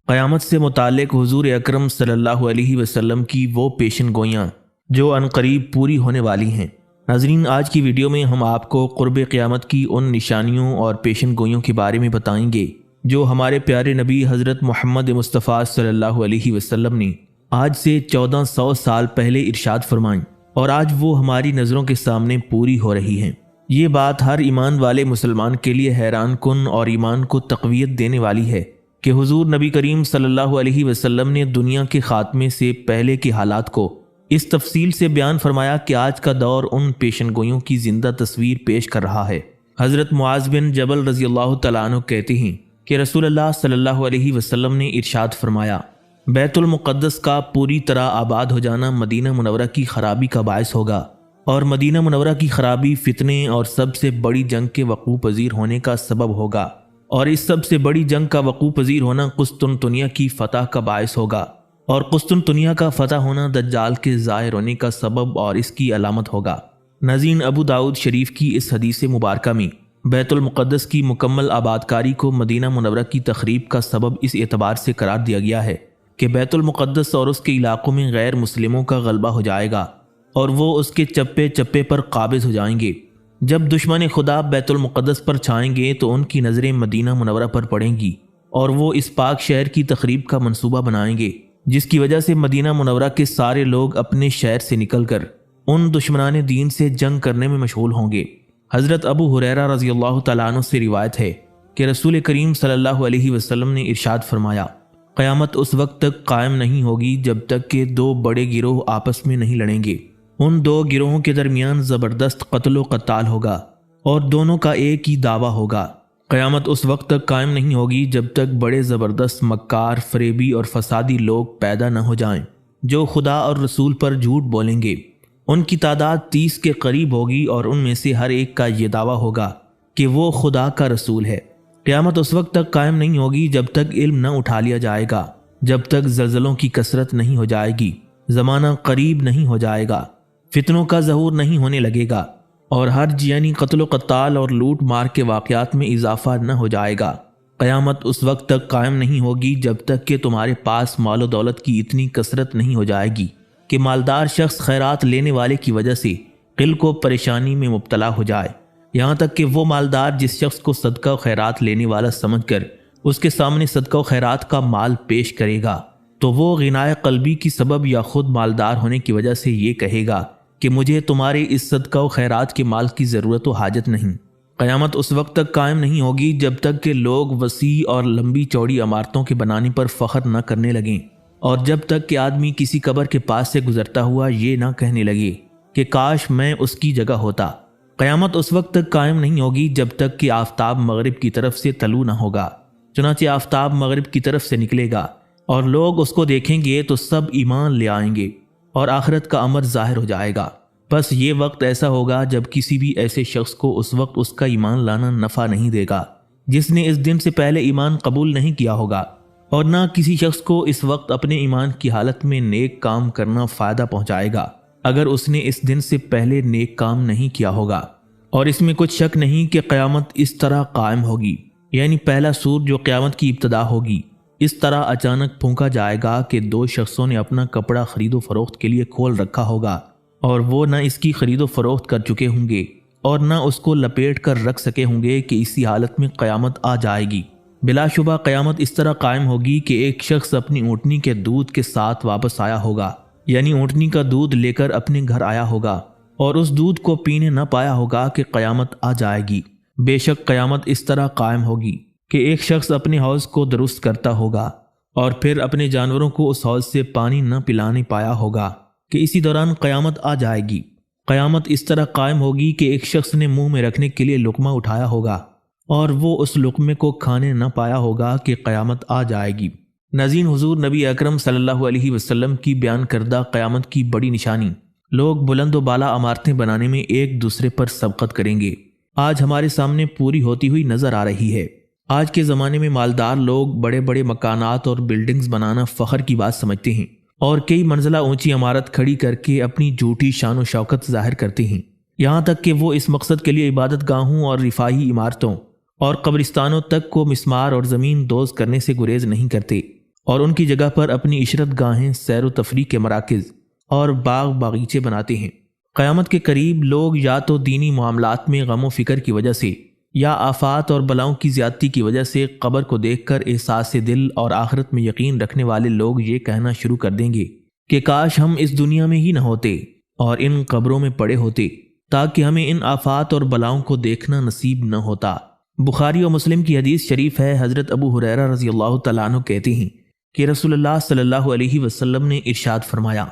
قیامت سے متعلق حضور اکرم صلی اللہ علیہ وسلم کی وہ پیشن گوئیاں جو عنقریب پوری ہونے والی ہیں۔ ناظرین، آج کی ویڈیو میں ہم آپ کو قرب قیامت کی ان نشانیوں اور پیشن گوئیوں کے بارے میں بتائیں گے جو ہمارے پیارے نبی حضرت محمد مصطفیٰ صلی اللہ علیہ وسلم نے آج سے 1400 سال پہلے ارشاد فرمائیں، اور آج وہ ہماری نظروں کے سامنے پوری ہو رہی ہیں۔ یہ بات ہر ایمان والے مسلمان کے لیے حیران کن اور ایمان کو تقویت دینے والی ہے کہ حضور نبی کریم صلی اللہ علیہ وسلم نے دنیا کے خاتمے سے پہلے کے حالات کو اس تفصیل سے بیان فرمایا کہ آج کا دور ان پیشن گوئیوں کی زندہ تصویر پیش کر رہا ہے۔ حضرت معاذ بن جبل رضی اللہ تعالیٰ عنہ کہتے ہیں کہ رسول اللہ صلی اللہ علیہ وسلم نے ارشاد فرمایا، بیت المقدس کا پوری طرح آباد ہو جانا مدینہ منورہ کی خرابی کا باعث ہوگا، اور مدینہ منورہ کی خرابی فتنے اور سب سے بڑی جنگ کے وقوع پذیر ہونے کا سبب ہوگا، اور اس سب سے بڑی جنگ کا وقوع پذیر ہونا قسطنطنیہ کی فتح کا باعث ہوگا، اور قسطنطنیہ کا فتح ہونا دجال کے ظاہر ہونے کا سبب اور اس کی علامت ہوگا۔ ناظرین، ابو داؤد شریف کی اس حدیث مبارکہ میں بیت المقدس کی مکمل آبادکاری کو مدینہ منورہ کی تخریب کا سبب اس اعتبار سے قرار دیا گیا ہے کہ بیت المقدس اور اس کے علاقوں میں غیر مسلموں کا غلبہ ہو جائے گا اور وہ اس کے چپے چپے پر قابض ہو جائیں گے۔ جب دشمن خدا بیت المقدس پر چھائیں گے تو ان کی نظریں مدینہ منورہ پر پڑیں گی اور وہ اس پاک شہر کی تخریب کا منصوبہ بنائیں گے، جس کی وجہ سے مدینہ منورہ کے سارے لوگ اپنے شہر سے نکل کر ان دشمنان دین سے جنگ کرنے میں مشغول ہوں گے۔ حضرت ابو ہریرہ رضی اللہ تعالیٰ عنہ سے روایت ہے کہ رسول کریم صلی اللہ علیہ وسلم نے ارشاد فرمایا، قیامت اس وقت تک قائم نہیں ہوگی جب تک کہ دو بڑے گروہ آپس میں نہیں لڑیں گے۔ ان دو گروہوں کے درمیان زبردست قتل و قتال ہوگا اور دونوں کا ایک ہی دعویٰ ہوگا۔ قیامت اس وقت تک قائم نہیں ہوگی جب تک بڑے زبردست مکار، فریبی اور فسادی لوگ پیدا نہ ہو جائیں جو خدا اور رسول پر جھوٹ بولیں گے۔ ان کی تعداد 30 کے قریب ہوگی اور ان میں سے ہر ایک کا یہ دعویٰ ہوگا کہ وہ خدا کا رسول ہے۔ قیامت اس وقت تک قائم نہیں ہوگی جب تک علم نہ اٹھا لیا جائے گا، جب تک زلزلوں کی کثرت نہیں ہو جائے گی، زمانہ قریب نہیں ہو جائے گا، فتنوں کا ظہور نہیں ہونے لگے گا، اور حرج یعنی قتل و قتال اور لوٹ مار کے واقعات میں اضافہ نہ ہو جائے گا۔ قیامت اس وقت تک قائم نہیں ہوگی جب تک کہ تمہارے پاس مال و دولت کی اتنی کثرت نہیں ہو جائے گی کہ مالدار شخص خیرات لینے والے کی وجہ سے قل کو پریشانی میں مبتلا ہو جائے، یہاں تک کہ وہ مالدار جس شخص کو صدقہ و خیرات لینے والا سمجھ کر اس کے سامنے صدقہ و خیرات کا مال پیش کرے گا تو وہ غنائے قلبی کی سبب یا خود مالدار ہونے کی وجہ سے یہ کہے گا کہ مجھے تمہارے اس صدقہ و خیرات کے مال کی ضرورت و حاجت نہیں۔ قیامت اس وقت تک قائم نہیں ہوگی جب تک کہ لوگ وسیع اور لمبی چوڑی عمارتوں کے بنانے پر فخر نہ کرنے لگیں، اور جب تک کہ آدمی کسی قبر کے پاس سے گزرتا ہوا یہ نہ کہنے لگے کہ کاش میں اس کی جگہ ہوتا۔ قیامت اس وقت تک قائم نہیں ہوگی جب تک کہ آفتاب مغرب کی طرف سے طلوع نہ ہوگا، چنانچہ آفتاب مغرب کی طرف سے نکلے گا اور لوگ اس کو دیکھیں گے تو سب ایمان لے آئیں گے اور آخرت کا امر ظاہر ہو جائے گا۔ بس یہ وقت ایسا ہوگا جب کسی بھی ایسے شخص کو اس وقت اس کا ایمان لانا نفع نہیں دے گا جس نے اس دن سے پہلے ایمان قبول نہیں کیا ہوگا، اور نہ کسی شخص کو اس وقت اپنے ایمان کی حالت میں نیک کام کرنا فائدہ پہنچائے گا اگر اس نے اس دن سے پہلے نیک کام نہیں کیا ہوگا۔ اور اس میں کچھ شک نہیں کہ قیامت اس طرح قائم ہوگی، یعنی پہلا سور جو قیامت کی ابتدا ہوگی اس طرح اچانک پھونکا جائے گا کہ دو شخصوں نے اپنا کپڑا خرید و فروخت کے لیے کھول رکھا ہوگا، اور وہ نہ اس کی خرید و فروخت کر چکے ہوں گے اور نہ اس کو لپیٹ کر رکھ سکے ہوں گے کہ اسی حالت میں قیامت آ جائے گی۔ بلا شبہ قیامت اس طرح قائم ہوگی کہ ایک شخص اپنی اونٹنی کے دودھ کے ساتھ واپس آیا ہوگا، یعنی اونٹنی کا دودھ لے کر اپنے گھر آیا ہوگا اور اس دودھ کو پینے نہ پایا ہوگا کہ قیامت آ جائے گی۔ بے شک قیامت اس طرح قائم ہوگی کہ ایک شخص اپنے حوض کو درست کرتا ہوگا اور پھر اپنے جانوروں کو اس حوض سے پانی نہ پلانے پایا ہوگا کہ اسی دوران قیامت آ جائے گی۔ قیامت اس طرح قائم ہوگی کہ ایک شخص نے منہ میں رکھنے کے لیے لقمہ اٹھایا ہوگا اور وہ اس لقمے کو کھانے نہ پایا ہوگا کہ قیامت آ جائے گی۔ ناظرین، حضور نبی اکرم صلی اللہ علیہ وسلم کی بیان کردہ قیامت کی بڑی نشانی، لوگ بلند و بالا عمارتیں بنانے میں ایک دوسرے پر سبقت کریں گے، آج ہمارے سامنے پوری ہوتی ہوئی نظر آ رہی ہے۔ آج کے زمانے میں مالدار لوگ بڑے بڑے مکانات اور بلڈنگز بنانا فخر کی بات سمجھتے ہیں اور کئی منزلہ اونچی عمارت کھڑی کر کے اپنی جھوٹی شان و شوکت ظاہر کرتے ہیں، یہاں تک کہ وہ اس مقصد کے لیے عبادت گاہوں اور رفاہی عمارتوں اور قبرستانوں تک کو مسمار اور زمین دوز کرنے سے گریز نہیں کرتے اور ان کی جگہ پر اپنی عشرت گاہیں، سیر و تفریح کے مراکز اور باغ باغیچے بناتے ہیں۔ قیامت کے قریب لوگ یا تو دینی معاملات میں غم و فکر کی وجہ سے یا آفات اور بلاؤں کی زیادتی کی وجہ سے قبر کو دیکھ کر احساس دل اور آخرت میں یقین رکھنے والے لوگ یہ کہنا شروع کر دیں گے کہ کاش ہم اس دنیا میں ہی نہ ہوتے اور ان قبروں میں پڑے ہوتے تاکہ ہمیں ان آفات اور بلاؤں کو دیکھنا نصیب نہ ہوتا۔ بخاری و مسلم کی حدیث شریف ہے، حضرت ابو ہریرہ رضی اللہ تعالیٰ عنہ کہتے ہیں کہ رسول اللہ صلی اللہ علیہ وسلم نے ارشاد فرمایا،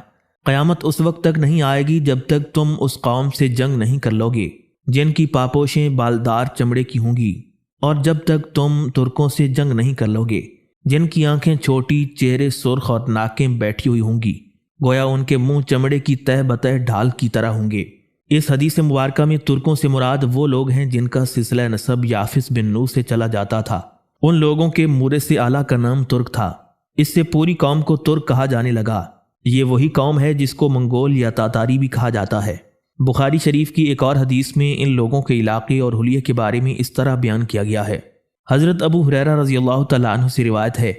قیامت اس وقت تک نہیں آئے گی جب تک تم اس قوم سے جنگ نہیں کر لو گے جن کی پاپوشیں بالدار چمڑے کی ہوں گی، اور جب تک تم ترکوں سے جنگ نہیں کر لو گے جن کی آنکھیں چھوٹی، چہرے سرخ اور ناکیں بیٹھی ہوئی ہوں گی، گویا ان کے منہ چمڑے کی تہ بتہ ڈھال کی طرح ہوں گے۔ اس حدیث مبارکہ میں ترکوں سے مراد وہ لوگ ہیں جن کا سلسلہ نسب یافس بن نو سے چلا جاتا تھا۔ ان لوگوں کے مورث اعلیٰ کا نام ترک تھا، اس سے پوری قوم کو ترک کہا جانے لگا۔ یہ وہی قوم ہے جس کو منگول یا تاتاری بھی کہا جاتا ہے۔ بخاری شریف کی ایک اور حدیث میں ان لوگوں کے علاقے اور حلیے کے بارے میں اس طرح بیان کیا گیا ہے۔ حضرت ابو ہریرہ رضی اللہ تعالیٰ عنہ سے روایت ہے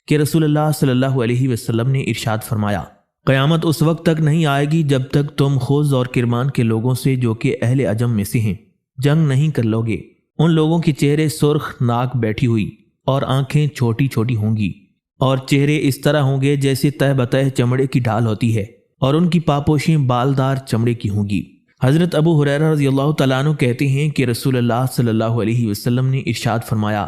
کہ رسول اللہ صلی اللہ علیہ وسلم نے ارشاد فرمایا، قیامت اس وقت تک نہیں آئے گی جب تک تم خوز اور کرمان کے لوگوں سے جو کہ اہل عجم میں سے ہیں جنگ نہیں کر لو گے۔ ان لوگوں کے چہرے سرخ، ناک بیٹھی ہوئی اور آنکھیں چھوٹی چھوٹی ہوں گی، اور چہرے اس طرح ہوں گے جیسے تہ بتہ چمڑے کی ڈھال ہوتی ہے، اور ان کی پاپوشیں بالدار چمڑے کی ہوں گی۔ حضرت ابو ہریرہ رضی اللہ تعالیٰ عنہ کہتے ہیں کہ رسول اللہ صلی اللہ علیہ وسلم نے ارشاد فرمایا،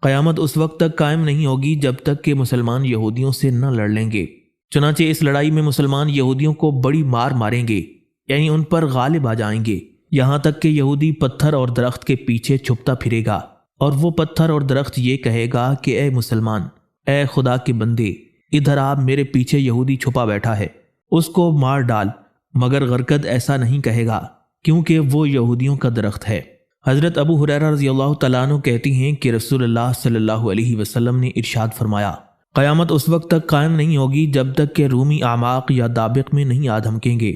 قیامت اس وقت تک قائم نہیں ہوگی جب تک کہ مسلمان یہودیوں سے نہ لڑ لیں گے۔ چنانچہ اس لڑائی میں مسلمان یہودیوں کو بڑی مار ماریں گے، یعنی ان پر غالب آ جائیں گے، یہاں تک کہ یہودی پتھر اور درخت کے پیچھے چھپتا پھرے گا، اور وہ پتھر اور درخت یہ کہے گا کہ اے مسلمان، اے خدا کے بندے، ادھر آپ، میرے پیچھے یہودی چھپا بیٹھا ہے، اس کو مار ڈال، مگر غرقد ایسا نہیں کہے گا کیونکہ وہ یہودیوں کا درخت ہے۔ حضرت ابو ہریرہ رضی اللہ تعالیٰ عنہ کہتے ہیں کہ رسول اللہ صلی اللہ علیہ وسلم نے ارشاد فرمایا، قیامت اس وقت تک قائم نہیں ہوگی جب تک کہ رومی اعماق یا دابق میں نہیں آ دھمکیں گے،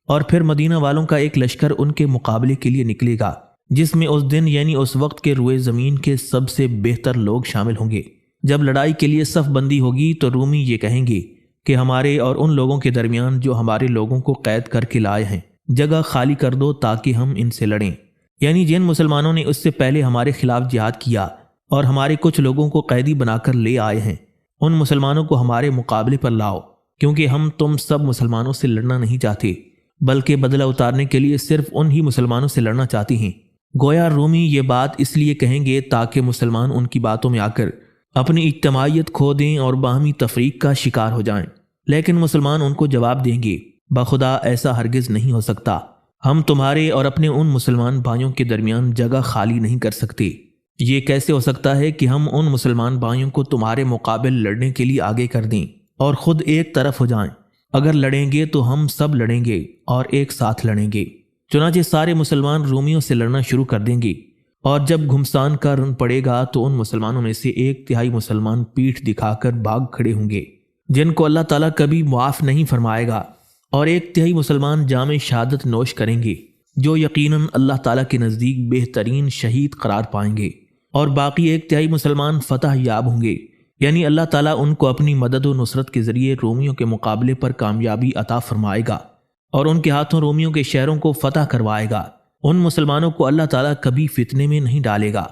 اور پھر مدینہ والوں کا ایک لشکر ان کے مقابلے کے لیے نکلے گا جس میں اس دن یعنی اس وقت کے روئے زمین کے سب سے بہتر لوگ شامل ہوں گے۔ جب لڑائی کے لیے صف بندی ہوگی تو رومی یہ کہیں گے کہ ہمارے اور ان لوگوں کے درمیان جو ہمارے لوگوں کو قید کر کے لائے ہیں جگہ خالی کر دو تاکہ ہم ان سے لڑیں، یعنی جن مسلمانوں نے اس سے پہلے ہمارے خلاف جہاد کیا اور ہمارے کچھ لوگوں کو قیدی بنا کر لے آئے ہیں، ان مسلمانوں کو ہمارے مقابلے پر لاؤ، کیونکہ ہم تم سب مسلمانوں سے لڑنا نہیں چاہتے بلکہ بدلہ اتارنے کے لیے صرف ان ہی مسلمانوں سے لڑنا چاہتے ہیں۔ گویا رومی یہ بات اس لیے کہیں گے تاکہ مسلمان ان کی باتوں میں آ کر اپنی اجتماعیت کھو دیں اور باہمی تفریق کا شکار ہو جائیں، لیکن مسلمان ان کو جواب دیں گے، بخدا ایسا ہرگز نہیں ہو سکتا، ہم تمہارے اور اپنے ان مسلمان بھائیوں کے درمیان جگہ خالی نہیں کر سکتے۔ یہ کیسے ہو سکتا ہے کہ ہم ان مسلمان بھائیوں کو تمہارے مقابل لڑنے کے لیے آگے کر دیں اور خود ایک طرف ہو جائیں؟ اگر لڑیں گے تو ہم سب لڑیں گے اور ایک ساتھ لڑیں گے۔ چنانچہ سارے مسلمان رومیوں سے لڑنا شروع کر دیں گے، اور جب گھمسان کا رن پڑے گا تو ان مسلمانوں میں سے 1/3 مسلمان پیٹھ دکھا کر بھاگ کھڑے ہوں گے جن کو اللہ تعالیٰ کبھی معاف نہیں فرمائے گا، اور 1/3 مسلمان جام شہادت نوش کریں گے جو یقیناً اللہ تعالیٰ کے نزدیک بہترین شہید قرار پائیں گے، اور باقی 1/3 مسلمان فتح یاب ہوں گے، یعنی اللہ تعالیٰ ان کو اپنی مدد و نصرت کے ذریعے رومیوں کے مقابلے پر کامیابی عطا فرمائے گا اور ان کے ہاتھوں رومیوں کے شہروں کو فتح کروائے گا۔ ان مسلمانوں کو اللہ تعالیٰ کبھی فتنے میں نہیں ڈالے گا۔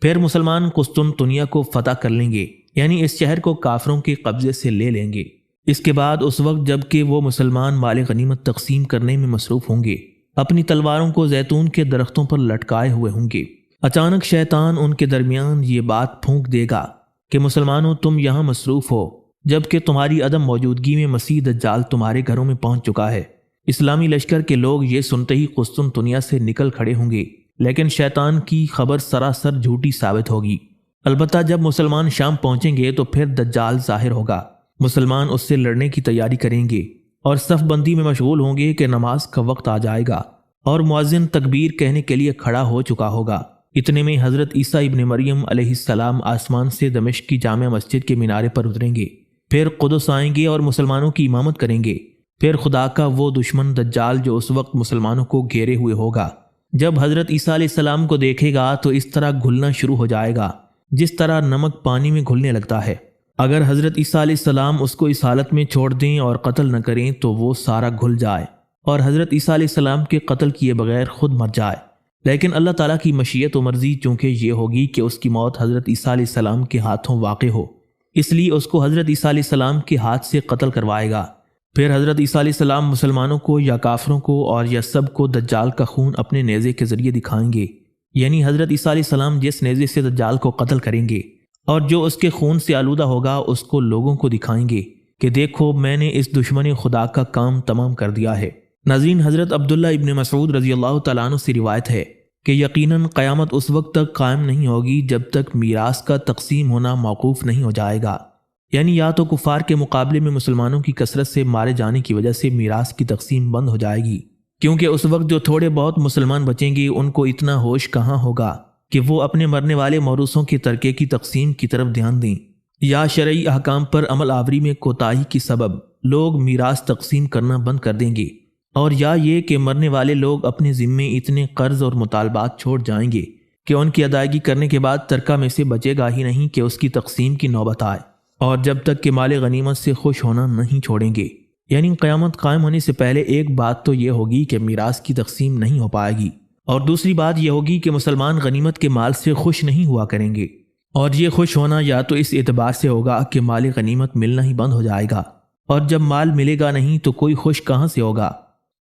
پھر مسلمان قسطنطنیہ کو فتح کر لیں گے، یعنی اس شہر کو کافروں کے قبضے سے لے لیں گے۔ اس کے بعد اس وقت جب کہ وہ مسلمان مال غنیمت تقسیم کرنے میں مصروف ہوں گے، اپنی تلواروں کو زیتون کے درختوں پر لٹکائے ہوئے ہوں گے، اچانک شیطان ان کے درمیان یہ بات پھونک دے گا کہ مسلمانوں تم یہاں مصروف ہو، جبکہ تمہاری عدم موجودگی میں مسیح دجال تمہارے گھروں میں پہنچ چکا ہے۔ اسلامی لشکر کے لوگ یہ سنتے ہی قسطنطنیہ سے نکل کھڑے ہوں گے، لیکن شیطان کی خبر سراسر جھوٹی ثابت ہوگی۔ البتہ جب مسلمان شام پہنچیں گے تو پھر دجال ظاہر ہوگا، مسلمان اس سے لڑنے کی تیاری کریں گے اور صف بندی میں مشغول ہوں گے کہ نماز کا وقت آ جائے گا اور مؤذن تکبیر کہنے کے لیے کھڑا ہو چکا ہوگا۔ اتنے میں حضرت عیسیٰ ابن مریم علیہ السلام آسمان سے دمشق کی جامع مسجد کے مینارے پر اتریں گے، پھر قدس آئیں گے اور مسلمانوں کی امامت کریں گے۔ پھر خدا کا وہ دشمن دجال جو اس وقت مسلمانوں کو گھیرے ہوئے ہوگا، جب حضرت عیسیٰ علیہ السلام کو دیکھے گا تو اس طرح گھلنا شروع ہو جائے گا جس طرح نمک پانی میں گھلنے لگتا ہے، اگر حضرت عیسیٰ علیہ السلام اس کو اس حالت میں چھوڑ دیں اور قتل نہ کریں تو وہ سارا گھل جائے اور حضرت عیسیٰ علیہ السلام کے قتل کیے بغیر خود مر جائے۔ لیکن اللہ تعالیٰ کی مشیت و مرضی چونکہ یہ ہوگی کہ اس کی موت حضرت عیسیٰ علیہ السلام کے ہاتھوں واقع ہو، اس لیے اس کو حضرت عیسیٰ علیہ السلام کے ہاتھ سے قتل کروائے گا۔ پھر حضرت عیسیٰ علیہ السلام مسلمانوں کو یا کافروں کو اور یا سب کو دجال کا خون اپنے نیزے کے ذریعے دکھائیں گے، یعنی حضرت عیسیٰ علیہ السلام جس نیزے سے دجال کو قتل کریں گے اور جو اس کے خون سے آلودہ ہوگا اس کو لوگوں کو دکھائیں گے کہ دیکھو میں نے اس دشمن خدا کا کام تمام کر دیا ہے۔ ناظرین، حضرت عبداللہ ابن مسعود رضی اللہ تعالیٰ عنہ سے روایت ہے کہ یقیناً قیامت اس وقت تک قائم نہیں ہوگی جب تک میراث کا تقسیم ہونا موقوف نہیں ہو جائے گا، یعنی یا تو کفار کے مقابلے میں مسلمانوں کی کثرت سے مارے جانے کی وجہ سے میراث کی تقسیم بند ہو جائے گی، کیونکہ اس وقت جو تھوڑے بہت مسلمان بچیں گے ان کو اتنا ہوش کہاں ہوگا کہ وہ اپنے مرنے والے موروثوں کے ترکے کی تقسیم کی طرف دھیان دیں، یا شرعی احکام پر عمل آوری میں کوتاہی کی سبب لوگ میراث تقسیم کرنا بند کر دیں گے، اور یا یہ کہ مرنے والے لوگ اپنے ذمے اتنے قرض اور مطالبات چھوڑ جائیں گے کہ ان کی ادائیگی کرنے کے بعد ترکہ میں سے بچے گا ہی نہیں کہ اس کی تقسیم کی نوبت آئے، اور جب تک کہ مال غنیمت سے خوش ہونا نہیں چھوڑیں گے۔ یعنی قیامت قائم ہونے سے پہلے ایک بات تو یہ ہوگی کہ میراث کی تقسیم نہیں ہو پائے گی، اور دوسری بات یہ ہوگی کہ مسلمان غنیمت کے مال سے خوش نہیں ہوا کریں گے، اور یہ خوش ہونا یا تو اس اعتبار سے ہوگا کہ مال غنیمت ملنا ہی بند ہو جائے گا، اور جب مال ملے گا نہیں تو کوئی خوش کہاں سے ہوگا،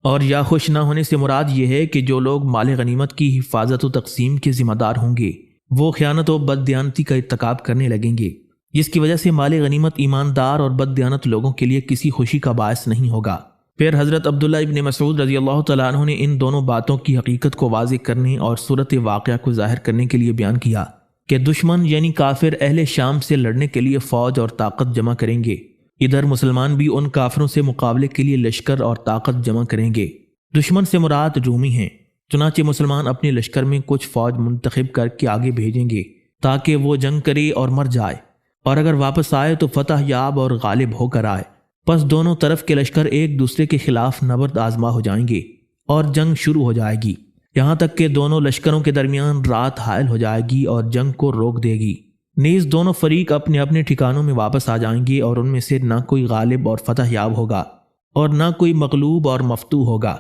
اور یا خوش نہ ہونے سے مراد یہ ہے کہ جو لوگ مال غنیمت کی حفاظت و تقسیم کے ذمہ دار ہوں گے وہ خیانت و بددیانتی کا ارتکاب کرنے لگیں گے، جس کی وجہ سے مال غنیمت ایماندار اور بددیانت لوگوں کے لیے کسی خوشی کا باعث نہیں ہوگا۔ پھر حضرت عبداللہ ابن مسعود رضی اللہ تعالیٰ عنہ نے ان دونوں باتوں کی حقیقت کو واضح کرنے اور صورت واقعہ کو ظاہر کرنے کے لیے بیان کیا کہ دشمن یعنی کافر اہل شام سے لڑنے کے لیے فوج اور طاقت جمع کریں گے، ادھر مسلمان بھی ان کافروں سے مقابلے کے لیے لشکر اور طاقت جمع کریں گے۔ دشمن سے مراد رومی ہیں، چنانچہ مسلمان اپنے لشکر میں کچھ فوج منتخب کر کے آگے بھیجیں گے تاکہ وہ جنگ کرے اور مر جائے، اور اگر واپس آئے تو فتح یاب اور غالب ہو کر آئے۔ پس دونوں طرف کے لشکر ایک دوسرے کے خلاف نبرد آزما ہو جائیں گے اور جنگ شروع ہو جائے گی، یہاں تک کہ دونوں لشکروں کے درمیان رات حائل ہو جائے گی اور جنگ کو روک دے گی۔ نیز دونوں فریق اپنے اپنے ٹھکانوں میں واپس آ جائیں گے اور ان میں سے نہ کوئی غالب اور فتح یاب ہوگا اور نہ کوئی مغلوب اور مفتوح ہوگا۔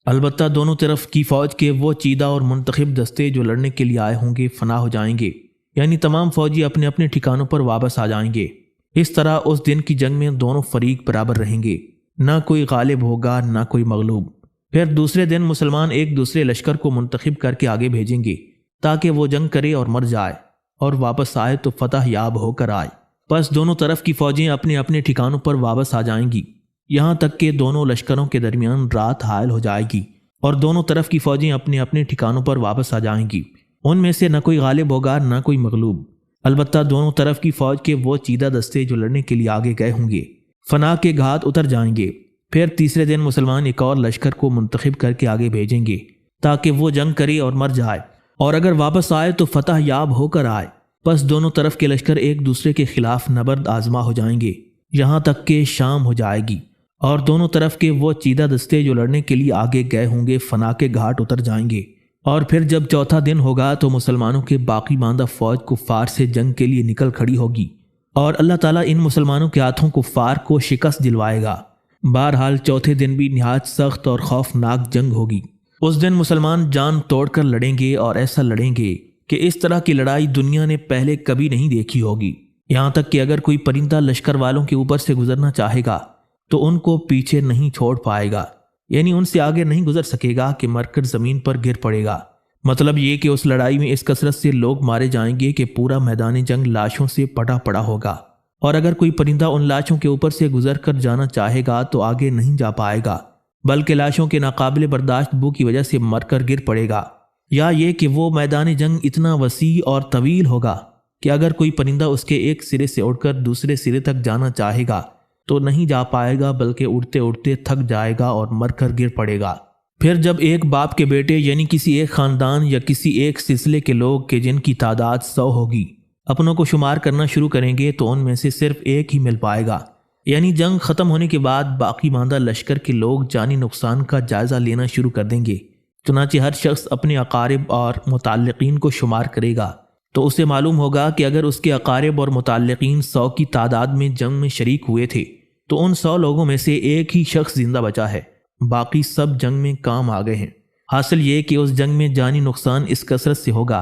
البتہ دونوں طرف کی فوج کے وہ چیدہ اور منتخب دستے جو لڑنے کے لیے آئے ہوں گے فنا ہو جائیں گے، یعنی تمام فوجی اپنے اپنے ٹھکانوں پر واپس آ جائیں گے۔ اس طرح اس دن کی جنگ میں دونوں فریق برابر رہیں گے، نہ کوئی غالب ہوگا نہ کوئی مغلوب۔ پھر دوسرے دن مسلمان ایک دوسرے لشکر کو منتخب کر کے آگے بھیجیں گے تاکہ وہ جنگ کرے اور مر جائے، اور واپس آئے تو فتح یاب ہو کر آئے۔ پس دونوں طرف کی فوجیں اپنے اپنے ٹھکانوں پر واپس آ جائیں گی، یہاں تک کہ دونوں لشکروں کے درمیان رات حائل ہو جائے گی اور دونوں طرف کی فوجیں اپنے اپنے ٹھکانوں پر واپس آ جائیں گی، ان میں سے نہ کوئی غالب ہوگا نہ کوئی مغلوب۔ البتہ دونوں طرف کی فوج کے وہ چیدہ دستے جو لڑنے کے لیے آگے گئے ہوں گے فنا کے گھات اتر جائیں گے۔ پھر تیسرے دن مسلمان ایک اور لشکر کو منتخب کر کے آگے بھیجیں گے تاکہ وہ جنگ کرے اور مر جائے، اور اگر واپس آئے تو فتح یاب ہو کر آئے۔ پس دونوں طرف کے لشکر ایک دوسرے کے خلاف نبرد آزما ہو جائیں گے یہاں تک کہ شام ہو جائے گی، اور دونوں طرف کے وہ چیدہ دستے جو لڑنے کے لیے آگے گئے ہوں گے فنا کے گھاٹ اتر جائیں گے۔ اور پھر جب چوتھا دن ہوگا تو مسلمانوں کے باقی ماندہ فوج کفار سے جنگ کے لیے نکل کھڑی ہوگی، اور اللہ تعالیٰ ان مسلمانوں کے ہاتھوں کفار کو شکست دلوائے گا۔ بہرحال چوتھے دن بھی نہایت سخت اور خوفناک جنگ ہوگی۔ اس دن مسلمان جان توڑ کر لڑیں گے، اور ایسا لڑیں گے کہ اس طرح کی لڑائی دنیا نے پہلے کبھی نہیں دیکھی ہوگی، یہاں تک کہ اگر کوئی پرندہ لشکر والوں کے اوپر سے گزرنا چاہے گا تو ان کو پیچھے نہیں چھوڑ پائے گا، یعنی ان سے آگے نہیں گزر سکے گا کہ مر کر زمین پر گر پڑے گا۔ مطلب یہ کہ اس لڑائی میں اس کثرت سے لوگ مارے جائیں گے کہ پورا میدان جنگ لاشوں سے پٹا پڑا ہوگا، اور اگر کوئی پرندہ ان لاشوں کے اوپر سے گزر کر جانا چاہے گا تو آگے نہیں جا پائے گا، بلکہ لاشوں کے ناقابل برداشت بو کی وجہ سے مر کر گر پڑے گا۔ یا یہ کہ وہ میدان جنگ اتنا وسیع اور طویل ہوگا کہ اگر کوئی پرندہ اس کے ایک سرے سے اڑ کر دوسرے سرے تک جانا چاہے گا تو نہیں جا پائے گا، بلکہ اڑتے اڑتے تھک جائے گا اور مر کر گر پڑے گا۔ پھر جب ایک باپ کے بیٹے یعنی کسی ایک خاندان یا کسی ایک سلسلے کے لوگ کہ جن کی تعداد 100 ہوگی اپنوں کو شمار کرنا شروع کریں گے تو ان میں سے صرف ایک ہی مل پائے گا، یعنی جنگ ختم ہونے کے بعد باقی ماندہ لشکر کے لوگ جانی نقصان کا جائزہ لینا شروع کر دیں گے۔ چنانچہ ہر شخص اپنے اقارب اور متعلقین کو شمار کرے گا تو اسے معلوم ہوگا کہ اگر اس کے اقارب اور متعلقین 100 کی تعداد میں جنگ میں شریک ہوئے تھے تو ان 100 لوگوں میں سے ایک ہی شخص زندہ بچا ہے، باقی سب جنگ میں کام آ گئے ہیں۔ حاصل یہ کہ اس جنگ میں جانی نقصان اس کثرت سے ہوگا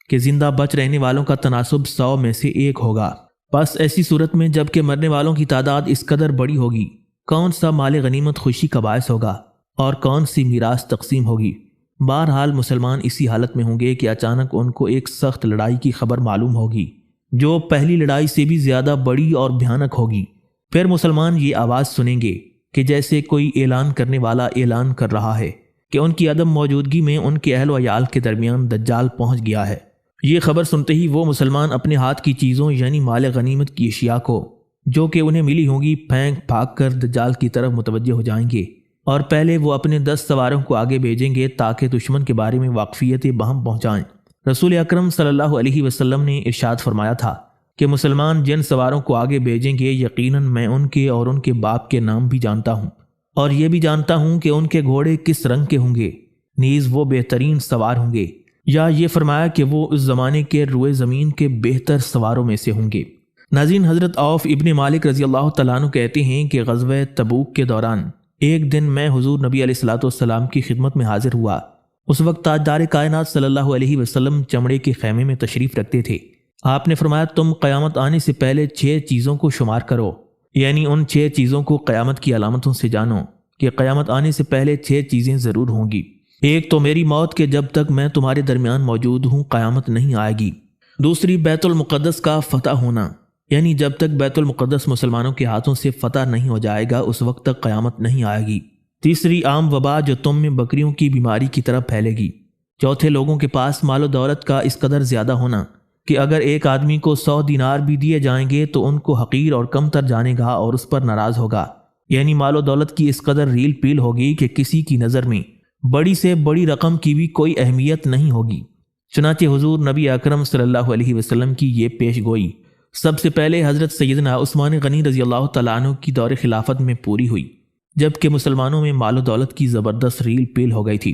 کہ زندہ بچ رہنے والوں کا تناسب 100 میں سے ایک ہوگا۔ بس ایسی صورت میں جب کہ مرنے والوں کی تعداد اس قدر بڑی ہوگی، کون سا مال غنیمت خوشی کا باعث ہوگا اور کون سی میراث تقسیم ہوگی؟ بہرحال مسلمان اسی حالت میں ہوں گے کہ اچانک ان کو ایک سخت لڑائی کی خبر معلوم ہوگی جو پہلی لڑائی سے بھی زیادہ بڑی اور بھیانک ہوگی۔ پھر مسلمان یہ آواز سنیں گے کہ جیسے کوئی اعلان کرنے والا اعلان کر رہا ہے کہ ان کی عدم موجودگی میں ان کے اہل و عیال کے درمیان دجال پہنچ گیا ہے۔ یہ خبر سنتے ہی وہ مسلمان اپنے ہاتھ کی چیزوں یعنی مال غنیمت کی اشیاء کو جو کہ انہیں ملی ہوں گی پھینک پھاگ کر دجال کی طرف متوجہ ہو جائیں گے، اور پہلے وہ اپنے 10 سواروں کو آگے بھیجیں گے تاکہ دشمن کے بارے میں واقفیت بہم پہنچائیں۔ رسول اکرم صلی اللہ علیہ وسلم نے ارشاد فرمایا تھا کہ مسلمان جن سواروں کو آگے بھیجیں گے یقیناً میں ان کے اور ان کے باپ کے نام بھی جانتا ہوں، اور یہ بھی جانتا ہوں کہ ان کے گھوڑے کس رنگ کے ہوں گے، نیز وہ بہترین سوار ہوں گے، یا یہ فرمایا کہ وہ اس زمانے کے روئے زمین کے بہتر سواروں میں سے ہوں گے۔ ناظرین، حضرت عوف ابن مالک رضی اللہ تعالیٰ عنہ کہتے ہیں کہ غزوہ تبوک کے دوران ایک دن میں حضور نبی علیہ الصلوۃ والسلام کی خدمت میں حاضر ہوا۔ اس وقت تاجدار کائنات صلی اللہ علیہ وسلم چمڑے کے خیمے میں تشریف رکھتے تھے۔ آپ نے فرمایا تم قیامت آنے سے پہلے 6 چیزوں کو شمار کرو، یعنی ان 6 چیزوں کو قیامت کی علامتوں سے جانو کہ قیامت آنے سے پہلے 6 چیزیں ضرور ہوں گی۔ ایک تو میری موت کے جب تک میں تمہارے درمیان موجود ہوں قیامت نہیں آئے گی۔ دوسری بیت المقدس کا فتح ہونا، یعنی جب تک بیت المقدس مسلمانوں کے ہاتھوں سے فتح نہیں ہو جائے گا اس وقت تک قیامت نہیں آئے گی۔ تیسری عام وبا جو تم میں بکریوں کی بیماری کی طرف پھیلے گی۔ چوتھے لوگوں کے پاس مال و دولت کا اس قدر زیادہ ہونا کہ اگر ایک آدمی کو 100 دینار بھی دیے جائیں گے تو ان کو حقیر اور کم تر جانے گا اور اس پر ناراض ہوگا، یعنی مال و دولت کی اس قدر ریل پیل ہوگی کہ کسی کی نظر میں بڑی سے بڑی رقم کی بھی کوئی اہمیت نہیں ہوگی۔ چنانچہ حضور نبی اکرم صلی اللہ علیہ وسلم کی یہ پیش گوئی سب سے پہلے حضرت سیدنا عثمان غنی رضی اللہ تعالیٰ عنہ کی دور خلافت میں پوری ہوئی، جبکہ مسلمانوں میں مال و دولت کی زبردست ریل پیل ہو گئی تھی۔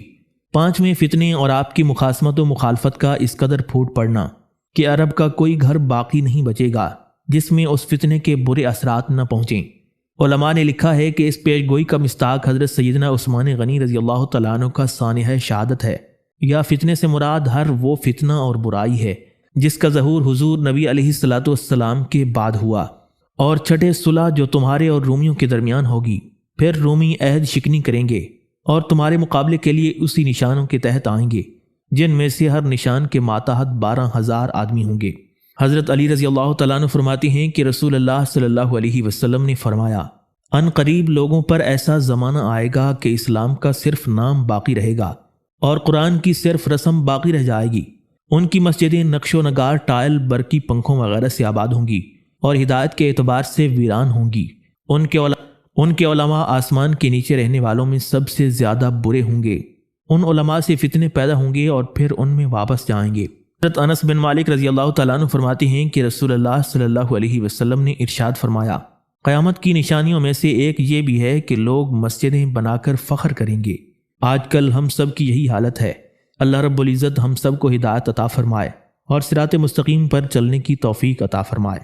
5ویں فتنے اور آپ کی مخاصمت و مخالفت کا اس قدر پھوٹ پڑنا کہ عرب کا کوئی گھر باقی نہیں بچے گا جس میں اس فتنے کے برے اثرات نہ پہنچیں۔ علماء نے لکھا ہے کہ اس پیش گوئی کا مصداق حضرت سیدنا عثمان غنی رضی اللہ تعالیٰ عنہ کا سانحہ شہادت ہے، یا فتنے سے مراد ہر وہ فتنہ اور برائی ہے جس کا ظہور حضور نبی علیہ الصلوۃ والسلام کے بعد ہوا، اور چھٹے صلح جو تمہارے اور رومیوں کے درمیان ہوگی۔ پھر رومی عہد شکنی کریں گے اور تمہارے مقابلے کے لیے اسی نشانوں کے تحت آئیں گے جن میں سے ہر نشان کے ماتحت 12,000 آدمی ہوں گے۔ حضرت علی رضی اللہ تعالیٰ عنہ فرماتے ہیں کہ رسول اللہ صلی اللہ علیہ وسلم نے فرمایا ان قریب لوگوں پر ایسا زمانہ آئے گا کہ اسلام کا صرف نام باقی رہے گا اور قرآن کی صرف رسم باقی رہ جائے گی۔ ان کی مسجدیں نقش و نگار، ٹائل، برقی پنکھوں وغیرہ سے آباد ہوں گی اور ہدایت کے اعتبار سے ویران ہوں گی۔ ان کے علماء آسمان کے نیچے رہنے والوں میں سب سے زیادہ برے ہوں گے۔ ان علماء سے فتنے پیدا ہوں گے اور پھر ان میں واپس جائیں گے۔ حضرت انس بن مالک رضی اللہ تعالیٰ عنہ فرماتے ہیں کہ رسول اللہ صلی اللہ علیہ وسلم نے ارشاد فرمایا قیامت کی نشانیوں میں سے ایک یہ بھی ہے کہ لوگ مسجدیں بنا کر فخر کریں گے۔ آج کل ہم سب کی یہی حالت ہے۔ اللہ رب العزت ہم سب کو ہدایت عطا فرمائے اور صراط مستقیم پر چلنے کی توفیق عطا فرمائے۔